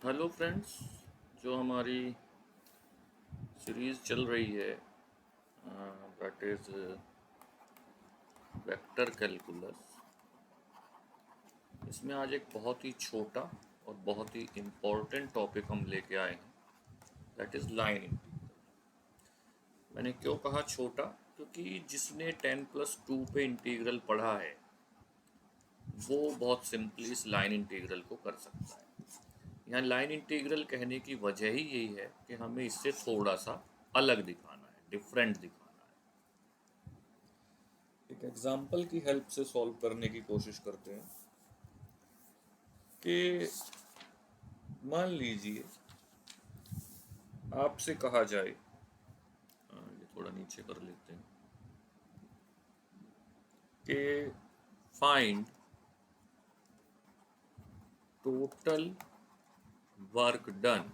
Hello friends. जो हमारी series चल रही है दैट इज़ वेक्टर कैलकुलस, इसमें आज एक बहुत ही छोटा और बहुत ही इम्पोर्टेंट टॉपिक हम लेके आए हैं, दैट इज़ लाइन इंटीग्रल। मैंने क्यों कहा छोटा? क्योंकि जिसने 10+2 पे इंटीग्रल पढ़ा है वो बहुत सिंपली इस लाइन इंटीग्रल को कर सकता है। यहाँ लाइन इंटीग्रल कहने की वजह ही यही है कि हमें इससे थोड़ा सा अलग दिखाना है, डिफरेंट दिखाना है। एक एग्जाम्पल की हेल्प से सॉल्व करने की कोशिश करते हैं कि मान लीजिए आपसे कहा जाए, ये थोड़ा नीचे कर लेते हैं, कि find total work done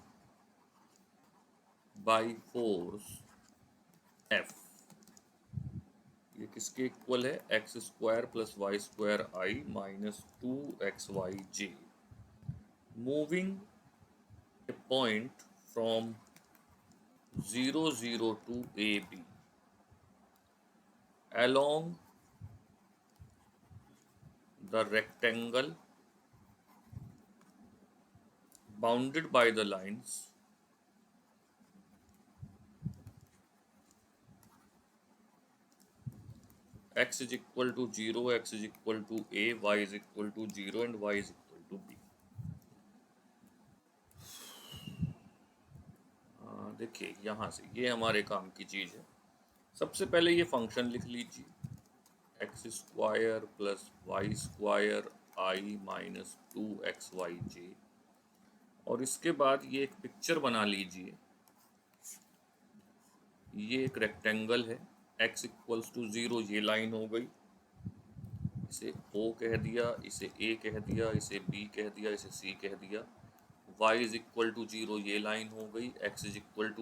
by force F. ये किसके इक्वल है? x² + y² i minus 2xyj moving a point from 0, 0 to AB along the rectangle bounded by the lines x is equal to 0, x is equal to a, y is equal to 0 and y is equal to b। देखिए यहाँ से ये हमारे काम की चीज़ है। सबसे पहले ये फंक्शन लिख लीजिए, x² + y² i minus 2xyj, और इसके बाद ये एक पिक्चर बना लीजिए। ये एक रेक्टेंगल है, x = 0 ये लाइन हो गई, इसे O कह दिया, इसे A कह दिया, इसे B कह दिया, इसे C कह दिया। y = 0 ये लाइन हो गई, x =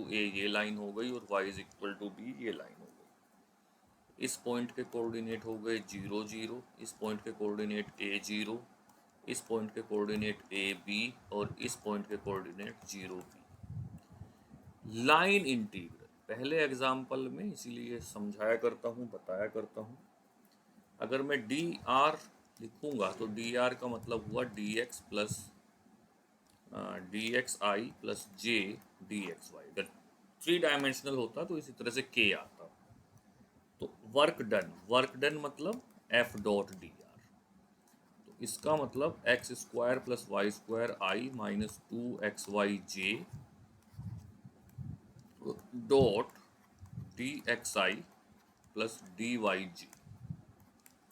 a ये लाइन हो गई और y = b ये लाइन हो गई। इस पॉइंट के कोऑर्डिनेट हो गए 0, 0, इस पॉइंट के कोऑर्डिनेट a 0, इस पॉइंट के कोऑर्डिनेट a b और इस पॉइंट के कोऑर्डिनेट 0 b। लाइन इंटीग्रल पहले एग्जाम्पल में इसीलिए समझाया करता हूँ, बताया करता हूँ। अगर मैं डी आर लिखूंगा तो डी आर का मतलब हुआ d x plus d x i plus j d x y. अगर 3 डायमेंशनल होता तो इसी तरह से के आता। तो वर्क डन मतलब एफ डॉट डी आर। तो इसका मतलब x² + y² i minus 2xyj dot d x i plus d y j.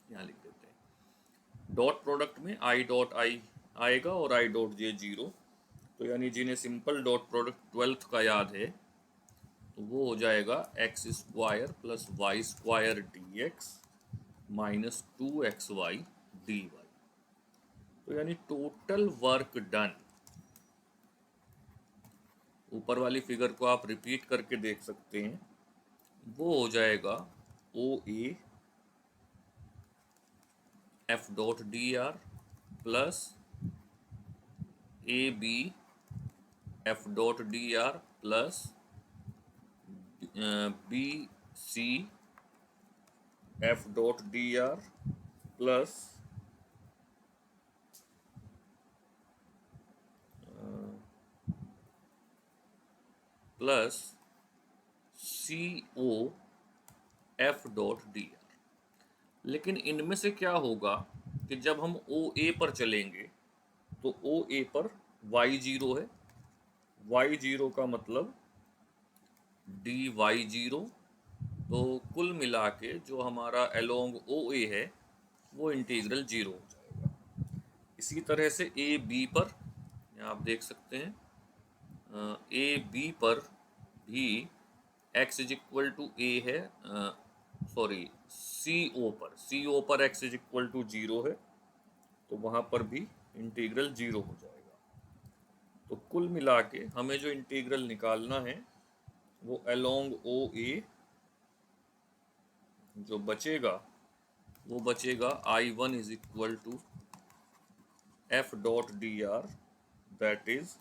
यहाँ लिख देते हैं। डॉट प्रोडक्ट में आई डॉट आई आएगा और आई डॉट जे 0। तो यानी जिन्हें सिंपल डॉट प्रोडक्ट 12th का याद है तो वो हो जाएगा x² + y² dx minus 2xy dy। तो यानी टोटल वर्क डन, ऊपर वाली फिगर को आप रिपीट करके देख सकते हैं, वो हो जाएगा OA F dot dr plus AB F dot dr plus BC F dot dr plus plus CO F dot dr। लेकिन इनमें से क्या होगा कि जब हम OA पर चलेंगे तो OA पर y0 है, y0 का मतलब dy0। तो कुल मिला के जो हमारा अलोंग OA है वो इंटीग्रल 0 हो जाएगा। इसी तरह से AB पर आप देख सकते हैं, AB पर भी x = a है, सॉरी CO पर x = 0 है, तो वहाँ पर भी इंटीग्रल 0 हो जाएगा। तो कुल मिला के हमें जो इंटीग्रल निकालना है वो अलोंग OA जो बचेगा वो बचेगा I1 = F dot dr that is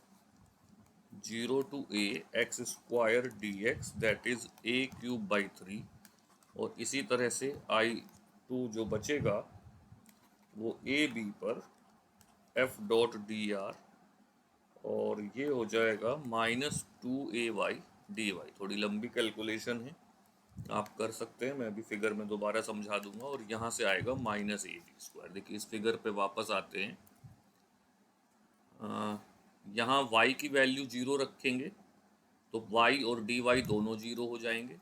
0 to a x square D x that is a cube by 3, और इसी तरह से I2 जो बचेगा वो ए बी पर एफ डॉट डी आर, और ये हो जाएगा -2ay dy। थोड़ी लंबी कैलकुलेशन है, आप कर सकते हैं, मैं अभी फिगर में दोबारा समझा दूंगा। और यहाँ से आएगा -ab²। देखिए इस फिगर पे वापस आते हैं। यहाँ y की वैल्यू 0 रखेंगे तो y और dy दोनों 0 हो जाएंगे।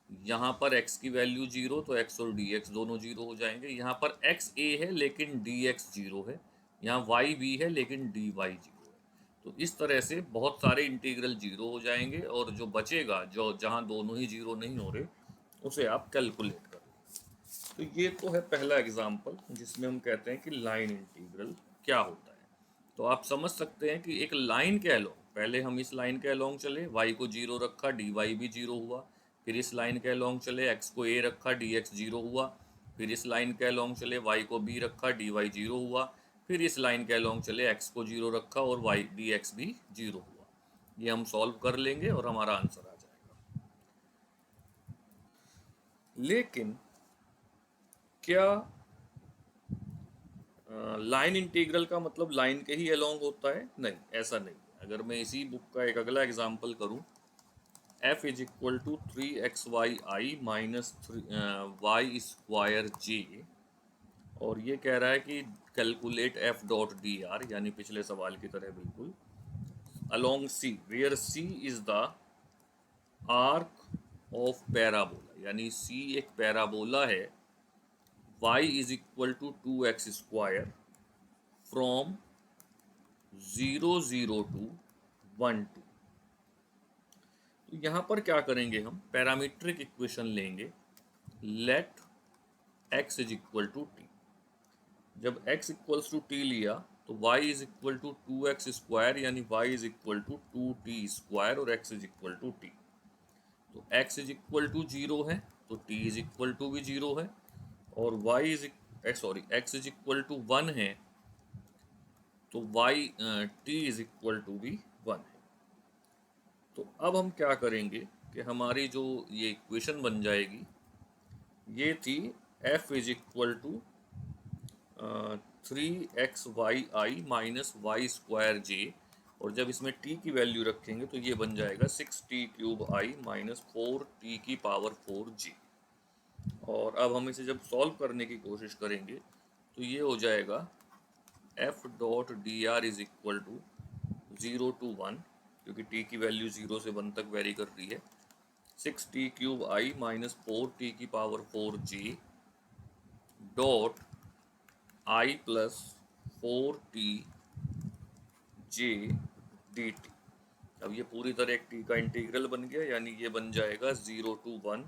यहाँ पर x की वैल्यू 0 तो x और dx दोनों 0 हो जाएंगे। यहाँ पर x a है लेकिन dx 0 है। यहाँ y b है लेकिन dy 0 है। तो इस तरह से बहुत सारे इंटीग्रल 0 हो जाएंगे, और जो बचेगा, जो जहाँ दोनों ही 0 नहीं हो रहे, उसे आप कैलकुलेट कर। तो ये तो है पहला एग्जाम्पल जिसमें हम कहते हैं कि लाइन इंटीग्रल क्या होता है। तो आप समझ सकते हैं कि एक लाइन के अलोंग, पहले हम इस लाइन के अलोंग चले, y को 0 रखा, dy भी 0 हुआ। फिर इस लाइन के अलोंग चले, x को a रखा, dx 0 हुआ। फिर इस लाइन के अलोंग चले, y को b रखा, dy 0 हुआ। फिर इस लाइन के अलोंग चले, x को 0 रखा और y dx भी 0 हुआ। ये हम सॉल्व कर लेंगे और हमारा आंसर आ जाएगा। लेकिन क्या लाइन इंटीग्रल का मतलब लाइन के ही अलोंग होता है? नहीं, ऐसा नहीं। अगर मैं इसी बुक का एक अगला एग्जाम्पल करूं, f is equal to 3xy minus Y square जे, और ये कह रहा है कि calculate f dot d are, यानी पिछले सवाल की तरह बिल्कुल, along C where C is the arc of parabola, यानी सी एक पैराबोला है। y is equal to 2x² from 0 0 to 1 2। तो यहाँ पर क्या करेंगे, हम पैरामीट्रिक इक्वेशन लेंगे, late x is equal to T. जब x इक्वल्स टू टी लिया तो y is equal to 2x², यानी y is equal to 2t² और x is equal to t. तो x इज इक्वल टू 0 है तो t is equal to भी 0 है, और x इज इक्वल टू 1 है तो t इज इक्वल टू भी 1 है। तो अब हम क्या करेंगे कि हमारी जो ये इक्वेशन बन जाएगी, ये थी f is equal to 3xy minus y²j, और जब इसमें t की वैल्यू रखेंगे तो ये बन जाएगा 6t³ माइनस 4t⁴j। और अब हम इसे जब सॉल्व करने की कोशिश करेंगे तो ये हो जाएगा f dot d r is equal to 0 to 1, क्योंकि t की वैल्यू 0 से 1 तक वेरी कर रही है, 6t³ minus 4t⁴j dot i plus 4t j dt। अब ये पूरी तरह एक t का इंटीग्रल बन गया, यानी ये बन जाएगा 0 to 1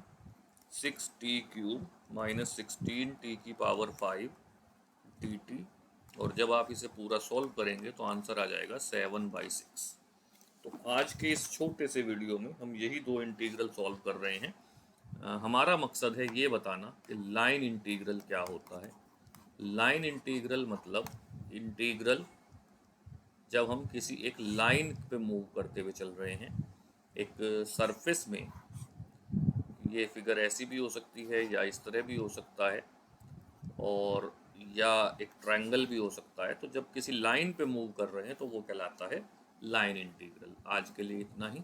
6t³ minus 16t⁵ dt। और जब आप इसे पूरा सॉल्व करेंगे तो आंसर आ जाएगा 7/6। तो आज के इस छोटे से वीडियो में हम यही दो इंटीग्रल सॉल्व कर रहे हैं। हमारा मकसद है ये बताना कि लाइन इंटीग्रल क्या होता है। लाइन इंटीग्रल मतलब इंटीग्रल जब हम किसी एक लाइन पे मूव करते हुए चल रहे हैं, एक सरफेस में, ये फिगर ऐसी भी हो सकती है या इस तरह भी हो सकता है, और या एक ट्रायंगल भी हो सकता है। तो जब किसी लाइन पे मूव कर रहे हैं तो वो कहलाता है लाइन इंटीग्रल। आज के लिए इतना ही।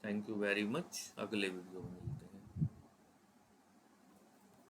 Thank you very much. अगले वीडियो में मिलते हैं।